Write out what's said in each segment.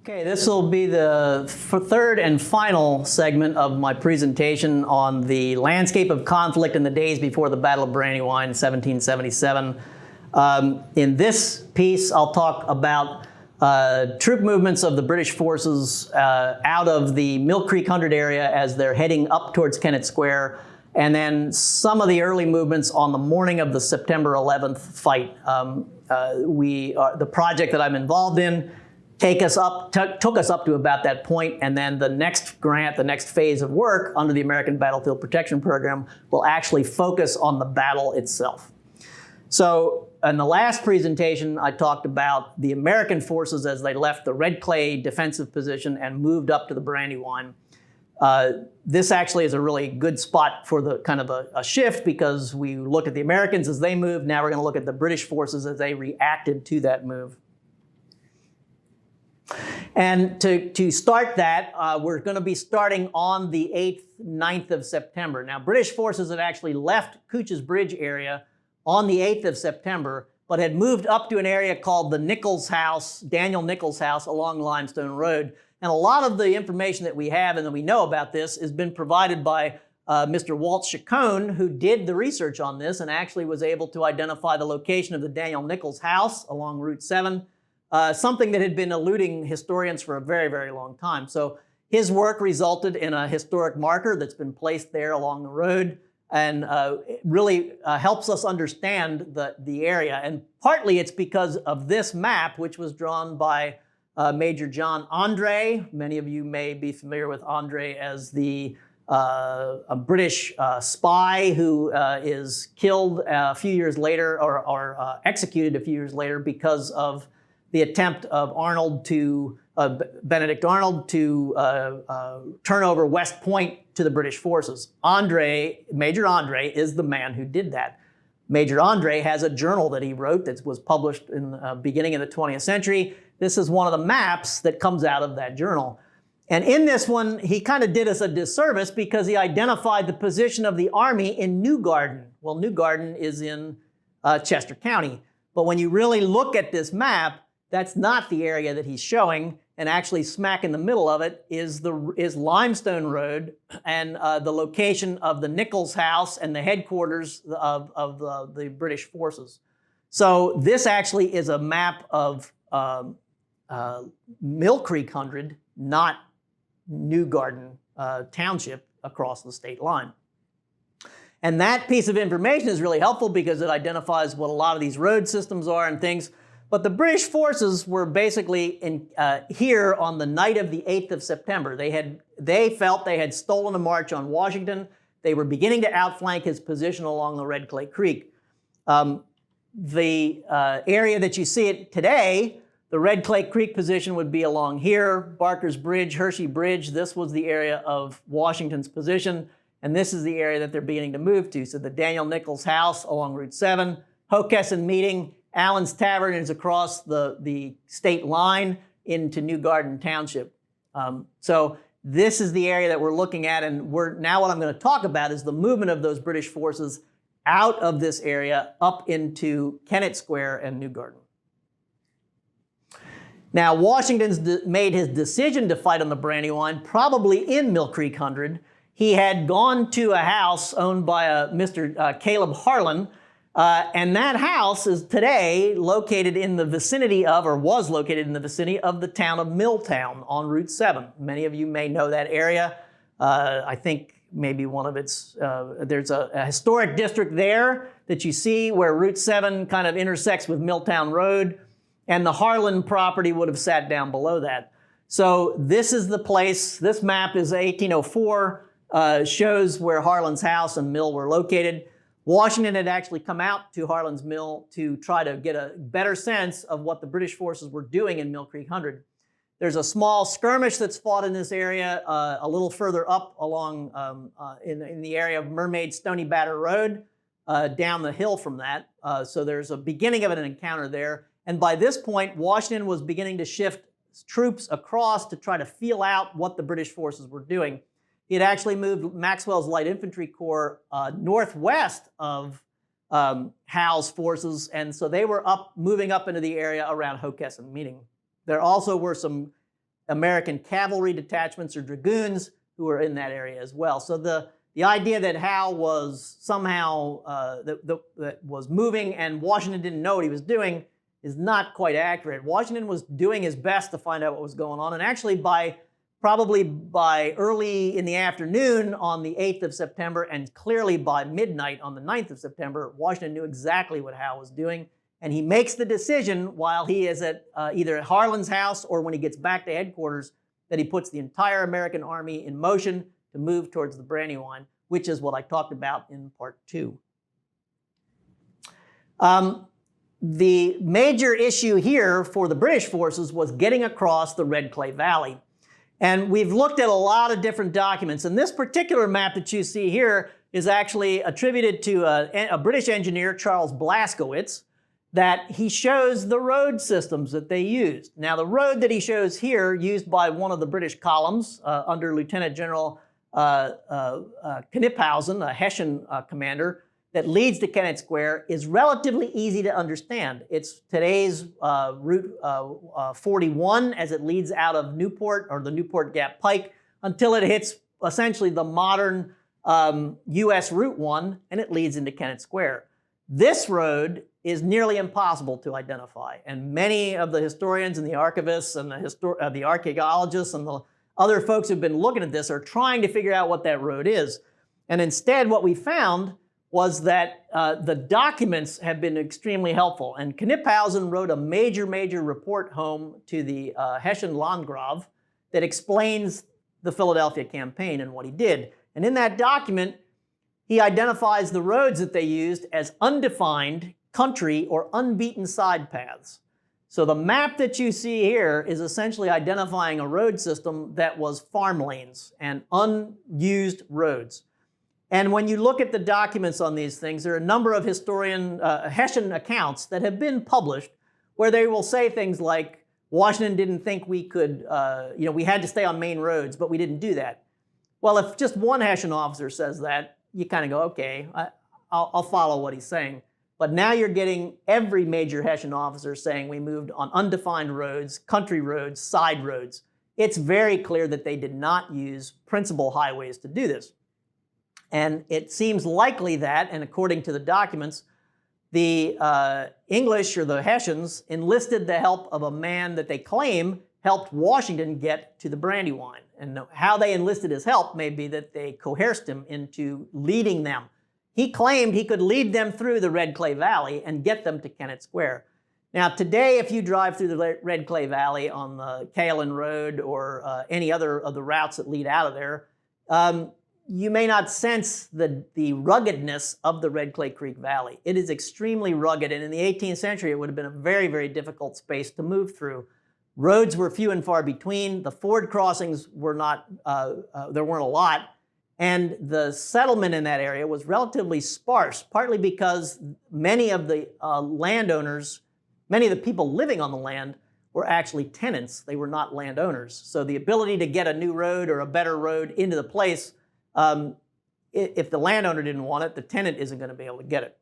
Okay, this will be the third and final segment of my presentation on the landscape of conflict in the days before the Battle of Brandywine, 1777. In this piece, I'll talk about troop movements of the British forces out of the Mill Creek 100 area as they're heading up towards Kennett Square, and then some of the early movements on the morning of the September 11th fight. The project that I'm involved in took us up to about that point, and then the next grant, the next phase of work under the American Battlefield Protection Program will actually focus on the battle itself. So in the last presentation, I talked about the American forces as they left the Red Clay defensive position and moved up to the Brandywine. This actually is a really good spot for the kind of a shift, because we looked at the Americans as they moved. Now we're going to look at the British forces as they reacted to that move. And to start that, we're going to be starting on the 8th, 9th of September. Now, British forces had actually left Couch's Bridge area on the 8th of September, but had moved up to an area called the Nichols House, Daniel Nichols' house along Limestone Road. And a lot of the information that we have and that we know about this has been provided by Mr. Walt Chacon, who did the research on this and actually was able to identify the location of the Daniel Nichols' house along Route 7. Something that had been eluding historians for a very, very long time. So his work resulted in a historic marker that's been placed there along the road, and it really helps us understand the area. And partly it's because of this map, which was drawn by Major John Andre. Many of you may be familiar with Andre as a British spy who is killed a few years later, or executed a few years later, because of the attempt of Benedict Arnold to turn over West Point to the British forces. Major Andre is the man who did that. Major Andre has a journal that he wrote that was published in the beginning of the 20th century. This is one of the maps that comes out of that journal. And in this one, he kind of did us a disservice because he identified the position of the army in New Garden. Well, New Garden is in Chester County. But when you really look at this map, that's not the area that he's showing, and actually smack in the middle of it is Limestone Road and the location of the Nichols house and the headquarters of the British forces. So this actually is a map of Mill Creek 100, not New Garden Township across the state line. And that piece of information is really helpful because it identifies what a lot of these road systems are and things. But the British forces were basically here on the night of the 8th of September. They felt they had stolen a march on Washington. They were beginning to outflank his position along the Red Clay Creek. The area that you see it today, the Red Clay Creek position would be along here, Barker's Bridge, Hershey Bridge. This was the area of Washington's position, and this is the area that they're beginning to move to. So the Daniel Nichols house along Route 7, Hockessin Meeting, Allen's Tavern is across the state line into New Garden Township. So this is the area that we're looking at, and now what I'm going to talk about is the movement of those British forces out of this area up into Kennett Square and New Garden. Now, Washington's made his decision to fight on the Brandywine probably in Mill Creek 100. He had gone to a house owned by Mr. Caleb Harlan, and that house is today located in the vicinity of, or was located in the vicinity of, the town of Milltown on Route 7. Many of you may know that area. I think maybe one of its, there's a historic district there that you see where Route 7 kind of intersects with Milltown Road, and the Harlan property would have sat down below that. So this is the place. This map is 1804, shows where Harlan's house and mill were located. Washington had actually come out to Harlan's Mill to try to get a better sense of what the British forces were doing in Mill Creek 100. There's a small skirmish that's fought in this area a little further up along in the area of Mermaid Stony Batter Road, down the hill from that. So there's a beginning of an encounter there. And by this point, Washington was beginning to shift troops across to try to feel out what the British forces were doing. He had actually moved Maxwell's Light Infantry Corps northwest of Howe's forces, and so they were moving up into the area around Hockessin Meeting. There also were some American cavalry detachments or dragoons who were in that area as well. So the idea that Howe was somehow that was moving and Washington didn't know what he was doing is not quite accurate. Washington was doing his best to find out what was going on, and actually probably by early in the afternoon on the 8th of September and clearly by midnight on the 9th of September, Washington knew exactly what Howe was doing, and he makes the decision while he is at either at Harlan's house or when he gets back to headquarters that he puts the entire American army in motion to move towards the Brandywine, which is what I talked about in part 2. The major issue here for the British forces was getting across the Red Clay Valley. And we've looked at a lot of different documents, and this particular map that you see here is actually attributed to a British engineer, Charles Blaskowitz, that he shows the road systems that they used. Now, the road that he shows here, used by one of the British columns under Lieutenant General Kniphausen, a Hessian commander, that leads to Kennett Square, is relatively easy to understand. It's today's Route 41 as it leads out of Newport or the Newport Gap Pike until it hits essentially the modern U.S. Route 1 and it leads into Kennett Square. This road is nearly impossible to identify, and many of the historians and the archivists and the archaeologists and the other folks who've been looking at this are trying to figure out what that road is. And instead what we found was that the documents have been extremely helpful. And Kniphausen wrote a major report home to the Hessian Landgrave that explains the Philadelphia campaign and what he did. And in that document, he identifies the roads that they used as undefined country or unbeaten side paths. So the map that you see here is essentially identifying a road system that was farm lanes and unused roads. And when you look at the documents on these things, there are a number of Hessian accounts that have been published where they will say things like, Washington didn't think we could, we had to stay on main roads, but we didn't do that. Well, if just one Hessian officer says that, you kind of go, okay, I'll follow what he's saying. But now you're getting every major Hessian officer saying we moved on undefined roads, country roads, side roads. It's very clear that they did not use principal highways to do this. And it seems likely that, and according to the documents, the English or the Hessians enlisted the help of a man that they claim helped Washington get to the Brandywine. And how they enlisted his help may be that they coerced him into leading them. He claimed he could lead them through the Red Clay Valley and get them to Kennett Square. Now, today, if you drive through the Red Clay Valley on the Kaolin Road or any other of the routes that lead out of there, you may not sense the ruggedness of the Red Clay Creek Valley. It is extremely rugged, and in the 18th century, it would have been a very difficult space to move through. Roads were few and far between. The ford crossings were not, there weren't a lot, and the settlement in that area was relatively sparse, partly because many of the landowners, many of the people living on the land were actually tenants. They were not landowners. So the ability to get a new road or a better road into the place, if the landowner didn't want it, the tenant isn't going to be able to get it.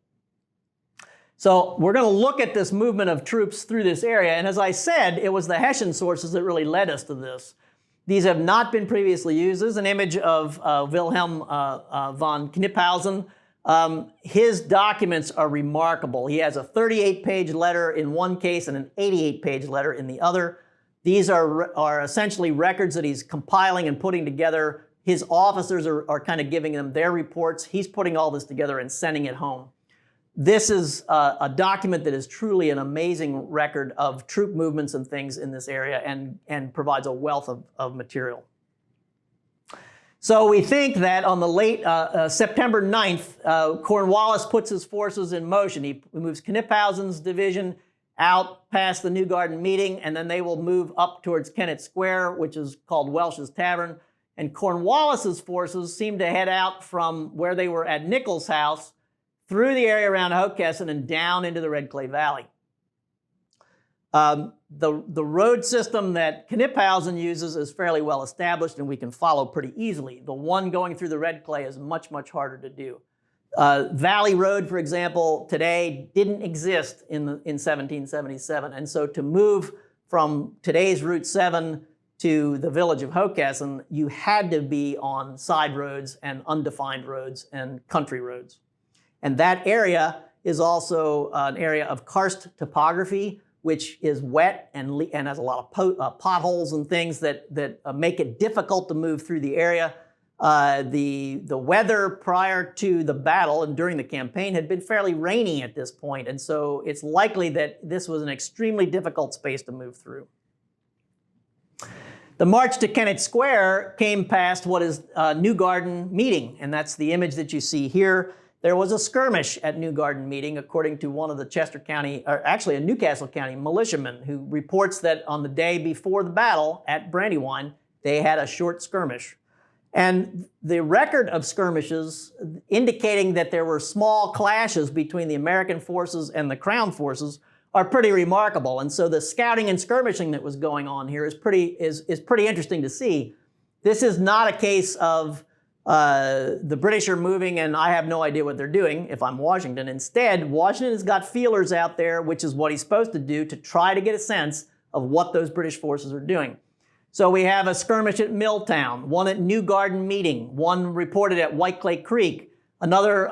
So we're going to look at this movement of troops through this area. And as I said, it was the Hessian sources that really led us to this. These have not been previously used. This is an image of Wilhelm von Kniphausen. His documents are remarkable. He has a 38-page letter in one case and an 88-page letter in the other. These are essentially records that he's compiling and putting together. His officers are kind of giving them their reports. He's putting all this together and sending it home. This is a document that is truly an amazing record of troop movements and things in this area and provides a wealth of material. So we think that on the late September 9th, Cornwallis puts his forces in motion. He moves Kniphausen's division out past the New Garden meeting, and then they will move up towards Kennett Square, which is called Welsh's Tavern. And Cornwallis's forces seem to head out from where they were at Nichols' house through the area around Hockessin and down into the Red Clay Valley. The road system that Kniphausen uses is fairly well established and we can follow pretty easily. The one going through the Red Clay is much harder to do. Valley Road, for example, today didn't exist in 1777. And so to move from today's Route 7 to the village of Hockessin, you had to be on side roads and undefined roads and country roads. And that area is also an area of karst topography, which is wet and has a lot of potholes and things that make it difficult to move through the area. The weather prior to the battle and during the campaign had been fairly rainy at this point, and so it's likely that this was an extremely difficult space to move through. The march to Kennett Square came past what is New Garden Meeting, and that's the image that you see here. There was a skirmish at New Garden Meeting, according to one of the Chester County, or actually a Newcastle County militiaman, who reports that on the day before the battle at Brandywine, they had a short skirmish. And the record of skirmishes indicating that there were small clashes between the American forces and the Crown forces are pretty remarkable. And so the scouting and skirmishing that was going on here is pretty interesting to see. This is not a case of the British are moving and I have no idea what they're doing if I'm Washington. Instead, Washington has got feelers out there, which is what he's supposed to do to try to get a sense of what those British forces are doing. So we have a skirmish at Milltown, one at New Garden Meeting, one reported at White Clay Creek. Another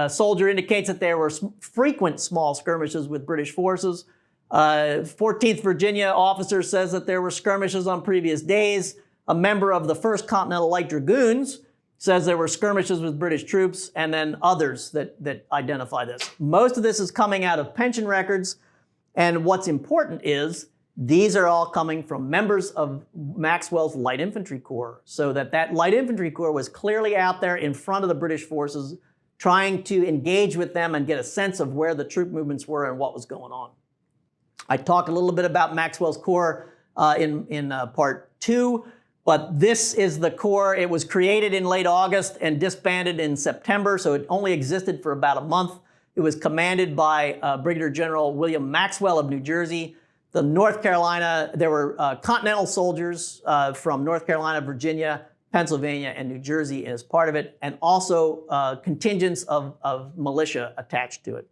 soldier indicates that there were frequent small skirmishes with British forces. 14th Virginia officer says that there were skirmishes on previous days. A member of the 1st Continental Light Dragoons says there were skirmishes with British troops, and then others that identify this. Most of this is coming out of pension records, and what's important is these are all coming from members of Maxwell's Light Infantry Corps, so that Light Infantry Corps was clearly out there in front of the British forces, trying to engage with them and get a sense of where the troop movements were and what was going on. I talked a little bit about Maxwell's Corps in part 2, but this is the Corps. It was created in late August and disbanded in September, so it only existed for about a month. It was commanded by Brigadier General William Maxwell of New Jersey. The North Carolina, there were Continental soldiers from North Carolina, Virginia, Pennsylvania, and New Jersey as part of it, and also contingents of militia attached to it.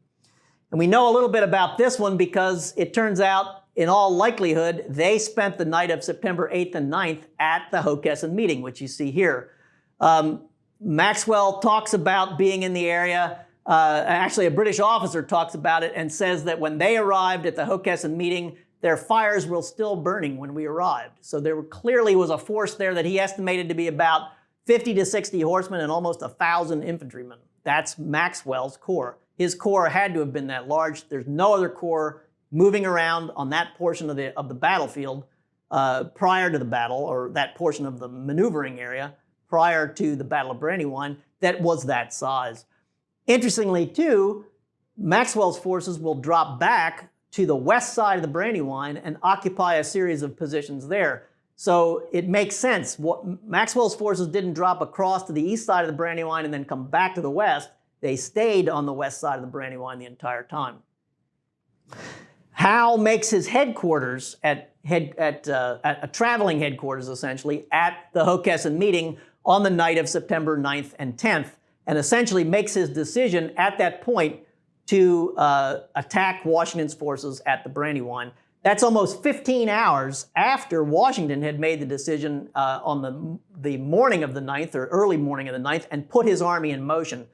And we know a little bit about this one because it turns out, in all likelihood, they spent the night of September 8th and 9th at the Hockessin meeting, which you see here. Maxwell talks about being in the area. Actually, a British officer talks about it and says that when they arrived at the Hockessin meeting, their fires were still burning when we arrived. So there clearly was a force there that he estimated to be about 50 to 60 horsemen and almost 1,000 infantrymen. That's Maxwell's Corps. His corps had to have been that large. There's no other corps moving around on that portion of the battlefield prior to the battle, or that portion of the maneuvering area prior to the Battle of Brandywine, that was that size. Interestingly, too, Maxwell's forces will drop back to the west side of the Brandywine and occupy a series of positions there. So it makes sense. Maxwell's forces didn't drop across to the east side of the Brandywine and then come back to the west. They stayed on the west side of the Brandywine the entire time. Howe makes his headquarters at a traveling headquarters, essentially, at the Hockessin meeting on the night of September 9th and 10th, and essentially makes his decision at that point to attack Washington's forces at the Brandywine. That's almost 15 hours after Washington had made the decision on the morning of the 9th, or early morning of the 9th, and put his army in motion.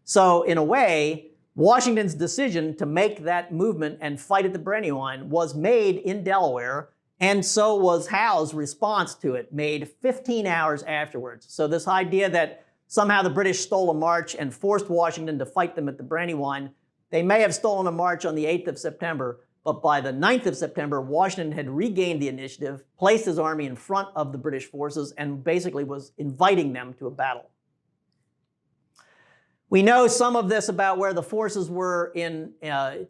So in a way, Washington's decision to make that movement and fight at the Brandywine was made in Delaware, and so was Howe's response to it, made 15 hours afterwards. So this idea that somehow the British stole a march and forced Washington to fight them at the Brandywine, they may have stolen a march on the 8th of September, but by the 9th of September, Washington had regained the initiative, placed his army in front of the British forces, and basically was inviting them to a battle. We know some of this about where the forces were in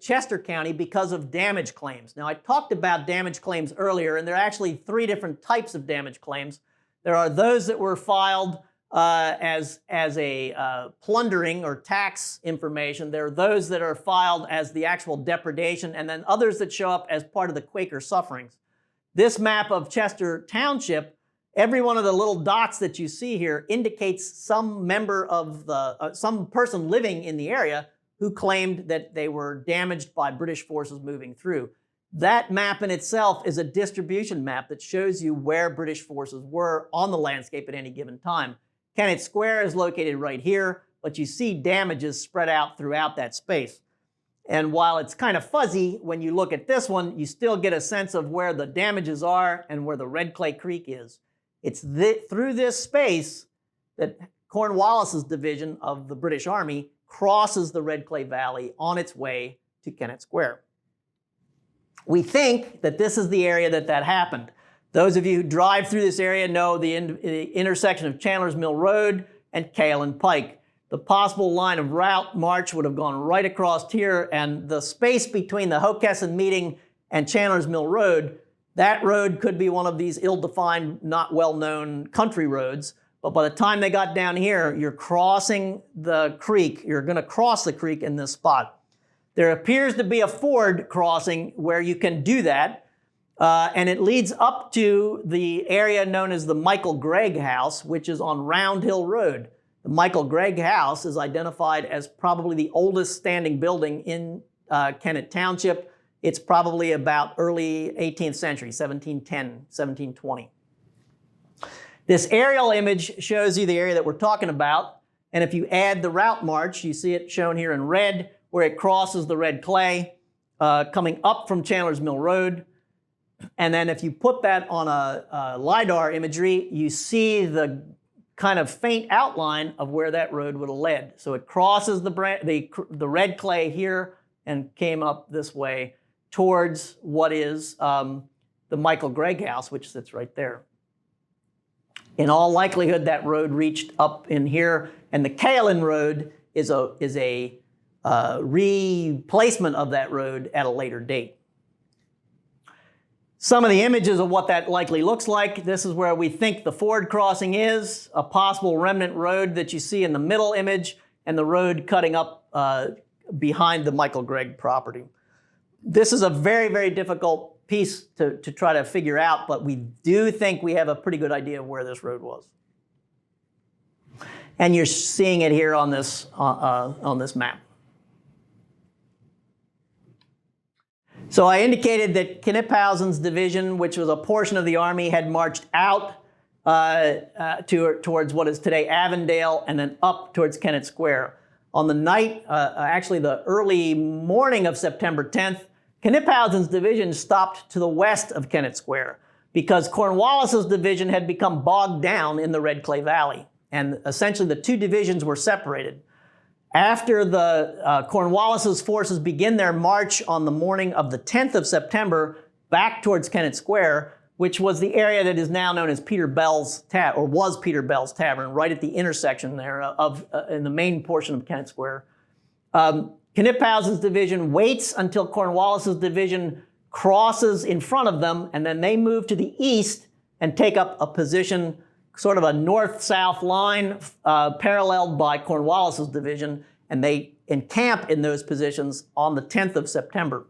Chester County because of damage claims. Now, I talked about damage claims earlier, and there are actually 3 different types of damage claims. There are those that were filed as a plundering or tax information. There are those that are filed as the actual depredation, and then others that show up as part of the Quaker sufferings. This map of Chester Township, every one of the little dots that you see here indicates some member of some person living in the area who claimed that they were damaged by British forces moving through. That map in itself is a distribution map that shows you where British forces were on the landscape at any given time. Kennett Square is located right here, but you see damages spread out throughout that space. And while it's kind of fuzzy, when you look at this one, you still get a sense of where the damages are and where the Red Clay Creek is. It's through this space that Cornwallis's division of the British Army crosses the Red Clay Valley on its way to Kennett Square. We think that this is the area that happened. Those of you who drive through this area know the intersection of Chandler's Mill Road and Cale and Pike. The possible line of route march would have gone right across here, and the space between the Hockessin Meeting and Chandler's Mill Road, that road could be one of these ill-defined, not well-known country roads. But by the time they got down here, you're crossing the creek. You're going to cross the creek in this spot. There appears to be a ford crossing where you can do that, and it leads up to the area known as the Michael Gregg House, which is on Round Hill Road. The Michael Gregg House is identified as probably the oldest standing building in Kennett Township. It's probably about early 18th century, 1710, 1720. This aerial image shows you the area that we're talking about, and if you add the route march, you see it shown here in red, where it crosses the Red Clay, coming up from Chandler's Mill Road. And then if you put that on a LiDAR imagery, you see the kind of faint outline of where that road would have led. So it crosses the Red Clay here and came up this way towards what is the Michael Gregg House, which sits right there. In all likelihood, that road reached up in here, and the Kaelin Road is a replacement of that road at a later date. Some of the images of what that likely looks like. This is where we think the ford crossing is, a possible remnant road that you see in the middle image, and the road cutting up behind the Michael Gregg property. This is a very, very difficult piece to try to figure out, but we do think we have a pretty good idea of where this road was. And you're seeing it here on this map. So I indicated that Knipphausen's division, which was a portion of the army, had marched out towards what is today Avondale and then up towards Kennett Square. On the night, actually the early morning of September 10th, Knipphausen's division stopped to the west of Kennett Square because Cornwallis's division had become bogged down in the Red Clay Valley. And essentially the two divisions were separated. After the Cornwallis's forces begin their march on the morning of the 10th of September back towards Kennett Square, which was the area that is now known as Peter Bell's Tavern, or was Peter Bell's Tavern, right at the intersection there in the main portion of Kennett Square. Knipphausen's division waits until Cornwallis's division crosses in front of them, and then they move to the east and take up a position, sort of a north-south line paralleled by Cornwallis's division, and they encamp in those positions on the 10th of September.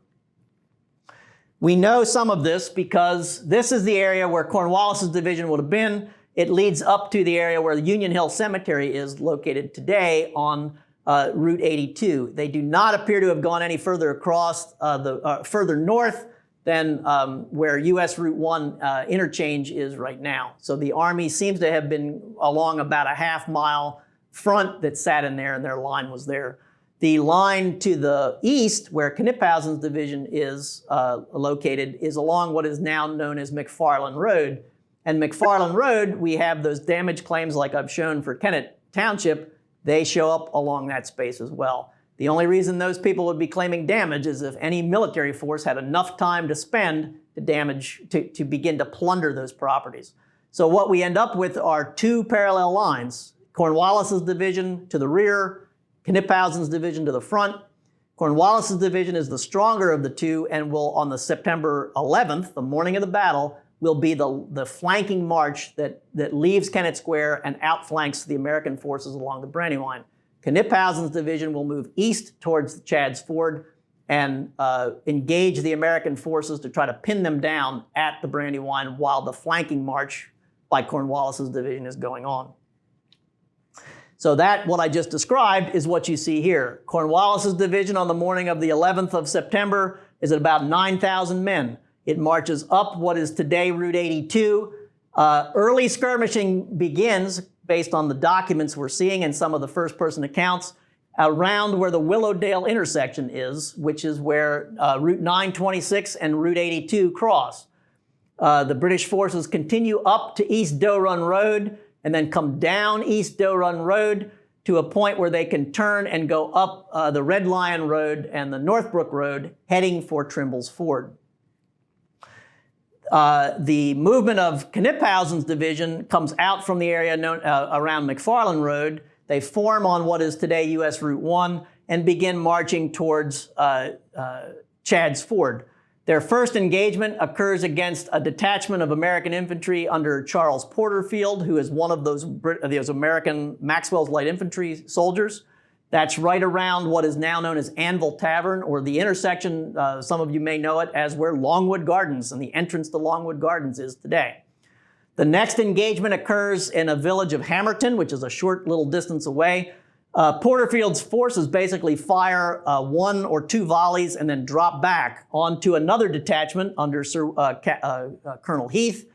We know some of this because this is the area where Cornwallis's division would have been. It leads up to the area where the Union Hill Cemetery is located today on Route 82. They do not appear to have gone any further across, further north than where US Route 1 interchange is right now. So the Army seems to have been along about a half-mile front that sat in there, and their line was there. The line to the east, where Knipphausen's division is located, is along what is now known as McFarland Road. And McFarland Road, we have those damage claims like I've shown for Kennett Township. They show up along that space as well. The only reason those people would be claiming damage is if any military force had enough time to spend to begin to plunder those properties. So what we end up with are two parallel lines. Cornwallis's division to the rear, Knipphausen's division to the front. Cornwallis's division is the stronger of the two and will, on the September 11th, the morning of the battle, will be the flanking march that leaves Kennett Square and outflanks the American forces along the Brandywine. Knipphausen's division will move east towards Chad's Ford and engage the American forces to try to pin them down at the Brandywine while the flanking march by Cornwallis's division is going on. So that, what I just described, is what you see here. Cornwallis's division on the morning of the 11th of September is at about 9,000 men. It marches up what is today Route 82. Early skirmishing begins, based on the documents we're seeing and some of the first-person accounts, around where the Willowdale intersection is, which is where Route 926 and Route 82 cross. The British forces continue up to East Doe Run Road and then come down East Doe Run Road to a point where they can turn and go up the Red Lion Road and the Northbrook Road, heading for Trimble's Ford. The movement of Kniphausen's division comes out from the area known, around McFarland Road. They form on what is today U.S. Route 1 and begin marching towards Chad's Ford. Their first engagement occurs against a detachment of American infantry under Charles Porterfield, who is one of those American Maxwell's Light Infantry soldiers. That's right around what is now known as Anvil Tavern, or the intersection, some of you may know it as where Longwood Gardens and the entrance to Longwood Gardens is today. The next engagement occurs in a village of Hammerton, which is a short little distance away. Porterfield's forces basically fire 1 or 2 volleys and then drop back onto another detachment under Colonel Heath.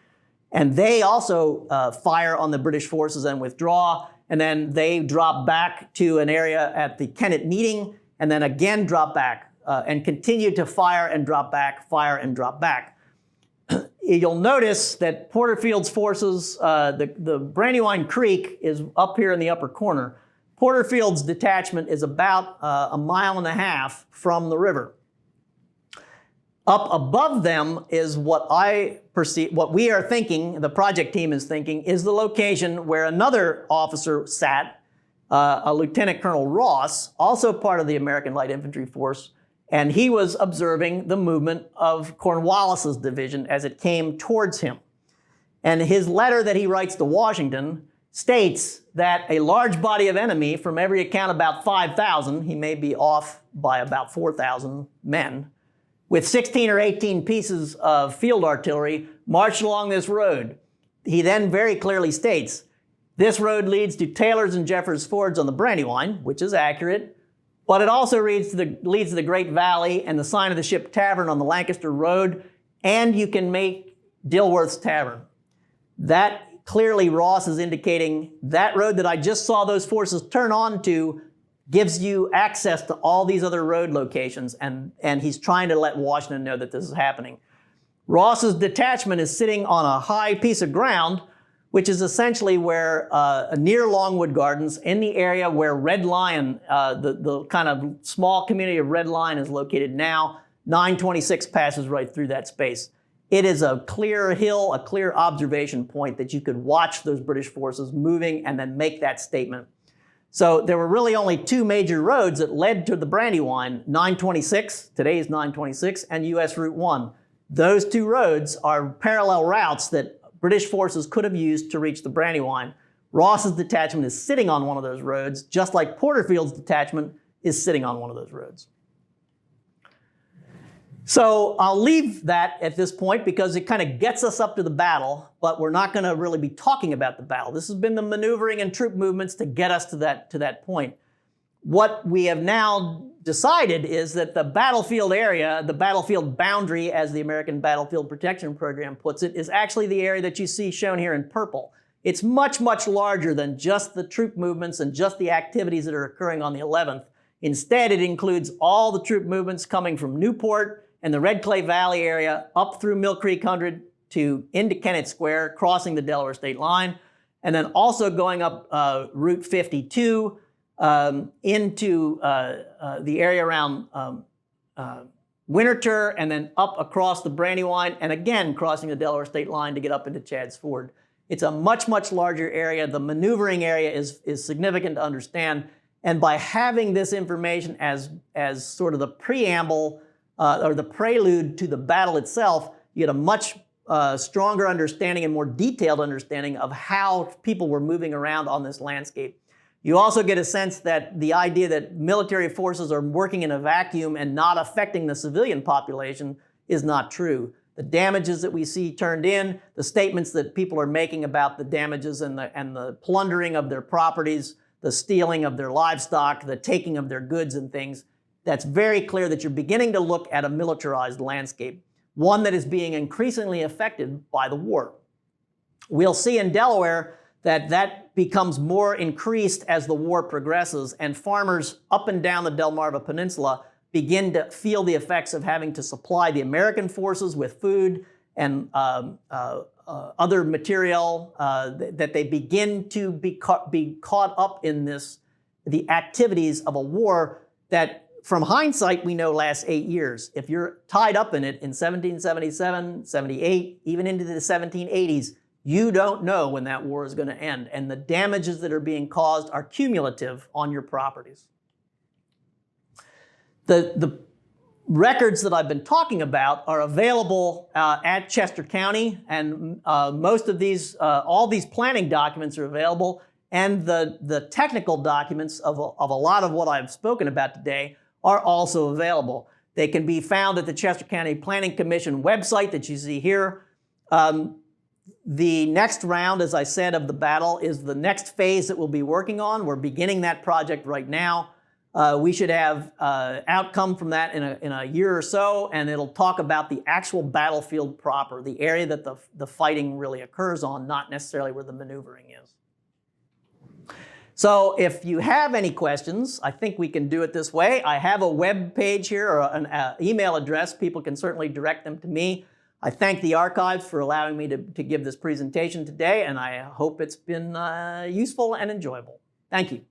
And they also fire on the British forces and withdraw. And then they drop back to an area at the Kennett Meeting and then again drop back and continue to fire and drop back, fire and drop back. You'll notice that Porterfield's forces, the Brandywine Creek is up here in the upper corner. Porterfield's detachment is about 1.5 miles from the river. Up above them is what I perceive, what we are thinking, the project team is thinking, is the location where another officer sat, a Lieutenant Colonel Ross, also part of the American Light Infantry Force, and he was observing the movement of Cornwallis's division as it came towards him. And his letter that he writes to Washington states that a large body of enemy, from every account about 5,000, he may be off by about 4,000 men, with 16 or 18 pieces of field artillery, marched along this road. He then very clearly states, this road leads to Taylor's and Jeffers Fords on the Brandywine, which is accurate, but it also leads to the Great Valley and the Sign of the Ship Tavern on the Lancaster Road, and you can make Dilworth's Tavern. That clearly Ross is indicating that road that I just saw those forces turn onto gives you access to all these other road locations, and he's trying to let Washington know that this is happening. Ross's detachment is sitting on a high piece of ground, which is essentially where, near Longwood Gardens, in the area where Red Lion, the kind of small community of Red Lion is located now. 926 passes right through that space. It is a clear hill, a clear observation point that you could watch those British forces moving and then make that statement. So there were really only 2 major roads that led to the Brandywine, 926, today's 926, and US Route 1. Those 2 roads are parallel routes that British forces could have used to reach the Brandywine. Ross's detachment is sitting on one of those roads, just like Porterfield's detachment is sitting on one of those roads. So I'll leave that at this point because it kind of gets us up to the battle, but we're not going to really be talking about the battle. This has been the maneuvering and troop movements to get us to that point. What we have now decided is that the battlefield area, the battlefield boundary, as the American Battlefield Protection Program puts it, is actually the area that you see shown here in purple. It's much, much larger than just the troop movements and just the activities that are occurring on the 11th. Instead, it includes all the troop movements coming from Newport and the Red Clay Valley area up through Mill Creek 100 to into Kennett Square, crossing the Delaware state line, and then also going up Route 52 into the area around Winterthur, and then up across the Brandywine, and again crossing the Delaware state line to get up into Chad's Ford. It's a much, much larger area. The maneuvering area is significant to understand, and by having this information as sort of the preamble or the prelude to the battle itself, you get a much stronger understanding and more detailed understanding of how people were moving around on this landscape. You also get a sense that the idea that military forces are working in a vacuum and not affecting the civilian population is not true. The damages that we see turned in, the statements that people are making about the damages and the plundering of their properties, the stealing of their livestock, the taking of their goods and things, that's very clear that you're beginning to look at a militarized landscape, one that is being increasingly affected by the war. We'll see in Delaware that that becomes more increased as the war progresses, and farmers up and down the Delmarva Peninsula begin to feel the effects of having to supply the American forces with food and other material, that they begin to be caught up in the activities of a war that, from hindsight, we know lasts 8 years. If you're tied up in it in 1777, 78, even into the 1780s, you don't know when that war is going to end, and the damages that are being caused are cumulative on your properties. The records that I've been talking about are available at Chester County, and most of these, all these planning documents are available, and the technical documents of a lot of what I've spoken about today are also available. They can be found at the Chester County Planning Commission website that you see here. The next round, as I said, of the battle is the next phase that we'll be working on. We're beginning that project right now. We should have outcome from that in a year or so, and it'll talk about the actual battlefield proper, the area that the fighting really occurs on, not necessarily where the maneuvering is. So if you have any questions, I think we can do it this way. I have a web page here, or an email address. People can certainly direct them to me. I thank the archives for allowing me to give this presentation today, and I hope it's been useful and enjoyable. Thank you.